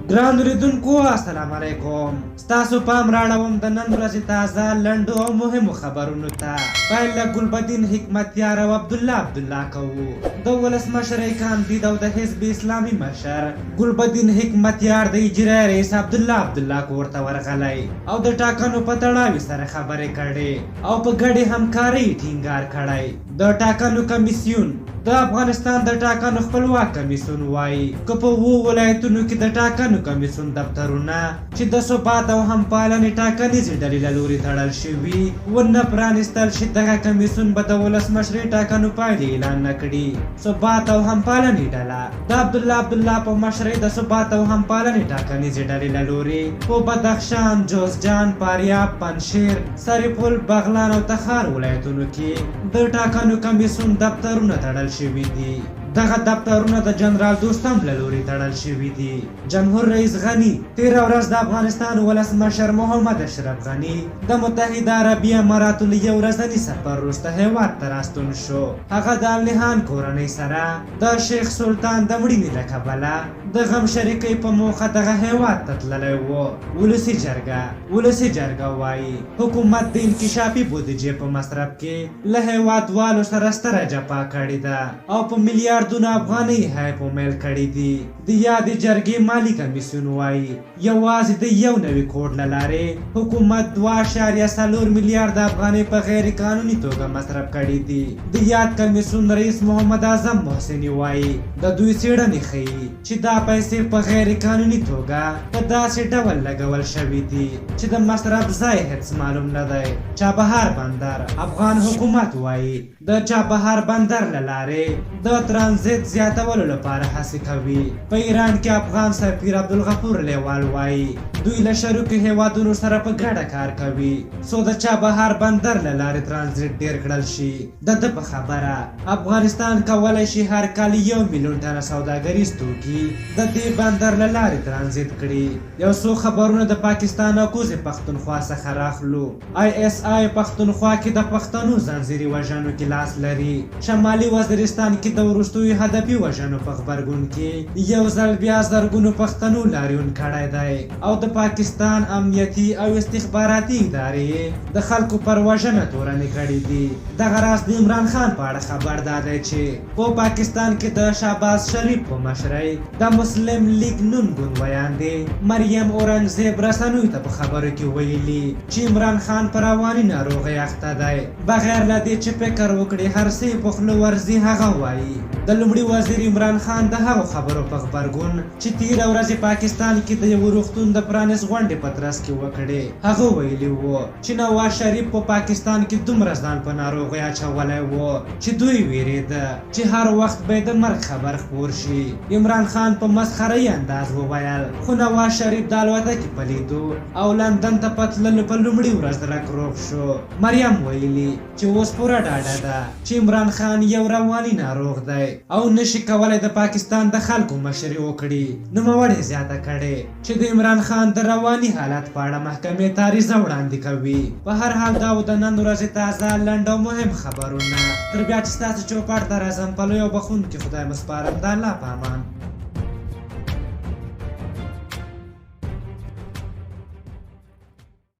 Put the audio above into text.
ګران اوریدونکو السلام علیکم. ستاسو پام راړوم د نن ورځې تازه لنډو او مهمو خبرونو ته. پیل له ګلبدین حکمتیار او عبدالله کوو. د ولسمشر کاندید او د حزب اسلامي مشر ګلبدین حکمتیار د اجرایي رئیس عبدالله کور ته ورغلی او د ټاکنو په تړاو سره خبرې کړې او په ګډې همکارۍ ټینګار کړی. د ټاکنو کمیسیون د افغانستان د ټاکنو خپلواک کمیسیون وایي که په 7 ولایتونو کې د ټاکنو کمیسیون دفترونه چې د ثبات او همپالنې ټاکنیزې ډلې له لوري تړل شوي ونه پرانیستل شي، دغه کمیسیون به د ولسمشرۍ ټاکنو پایلې اعلان نه کړي. ثبات او همپالنې ډله د عبدالله په مشرۍ د ثبات او همپالنې ټاکنیزې ډلې له لوري په بدخشان، جوزجان، فاریاب، پنجشیر، سرپل، بغلان او تخار ولایتونو کې د ټاکنو کمیسیون دفترونه تړل شوي دي. دغه دفترونه د جنرال دوستم له لوري تړل شوي دي. جمهور رئیس غني تېره ورځ د افغانستان ولسمشر محمد اشرف غني د متحده عربي اماراتو له یو ورځني سفر وروسته هېواد ته راستون شو. هغه د النهان کورنۍ سره د شیخ سلطان د مړینې له کبله د غم شریکۍ په موخه دغه هېواد ته تللی و. ولسي جرګه وایي حکومت د انکشافي بودیجې په مصرف کې له هېوادوالو سره ستره جفا کړې ده او په میلیارډونو افغانۍ هایپومیل کړي دي. د یادې جرګې مالي کمیسیون وایي یوازې د 1 نوي کوډ له لارې حکومت 2.4 میلیارډ افغانۍ په غیر قانوني توګه مصرف کړي دي. د یاد کمیسیون رئیس محمد اعظم محسني وایي د دوی څېړنې ښیي چې دا پیسې په غیر قانوني توګه په داسې ډول لګول شوي دي چې د مصرف ځای هېڅ معلوم نه دی. چابهار بندر افغان حکومت وایي د چابهار بندر له لارې د ترانزیت زیاتولو لپاره هڅې کوي. په ایران کې افغان سفیر عبدالغفور لیوال وایي دوی له شریکو هېوادونو سره په ګډه کار کوي څو د چابهار بندر له لارې ترانزیت ډېر کړل شي. د ده په خبره افغانستان کولی شي هر کال 1 میلیون ټنه سوداګریز توکي د دې بندر له لارې ترانزیت کړي. یو څو خبرونه د پاکستان او کوزې پښتونخوا څخه راخلو. ISI پښتونخوا کې د پښتنو ځنځیري وژنو کې لاس لري. شمالي وزیرستان کې د وروستیو هدفي وژنو په غبرګون کې یو ځل بیا زرګونو پښتنو لاریون کړی دی او د پاکستان امنیتي او استخباراتي ادارې د خلکو پر وژنه تورنې کړي دي. دغه راز د عمران خان په اړه خبر دادی چې په پاکستان کې د شهباز شریف په مشرۍ د مسلم لیگ نون ګوند ویاندې مریم اورنګزیب رسنیو ته په خبرو کې ویلي چې عمران خان په رواني ناروغۍ اخته دی بغیر له دې چې فکر وکړي هر څه په خوله ورځي. هغه وایي د لومړي وزیر عمران خان د هغو خبرو په غبرګون چې تېره ورځ پاکستان کې د یو روغتون د پرانیست غونډې په ترڅ کې وکړې. هغه ویلي و چې نواز شریف په پاکستان کې دومره ځان په ناروغۍ اچولی و چې دوی ویرېده چې هر وخت به د مرګ خبر خپور شي. عمران خان په مسخره‌يي انداز وویل خو نواز شریف د الوتکې په لیدو او لندن ته په تللو په لومړي ورځ رک روغ شو. مریم ویلي چې اوس پوره ډاډه ده چې عمران خان یو رواني ناروغ دی او نشي کولی د پاکستان د خلکو مشري وکړي. نوموړې زیاته کړې چې د عمران خان د رواني حالت په اړه محکمې تعریضه وړاندې کوي. په هر حال دا و د نن ورځې تازه لنډ او مهم خبرونه. تر بیا چې ستاسو چوپړ ته راځم په لوی او بخښونکي خدای مو سپارم. د الله په امان.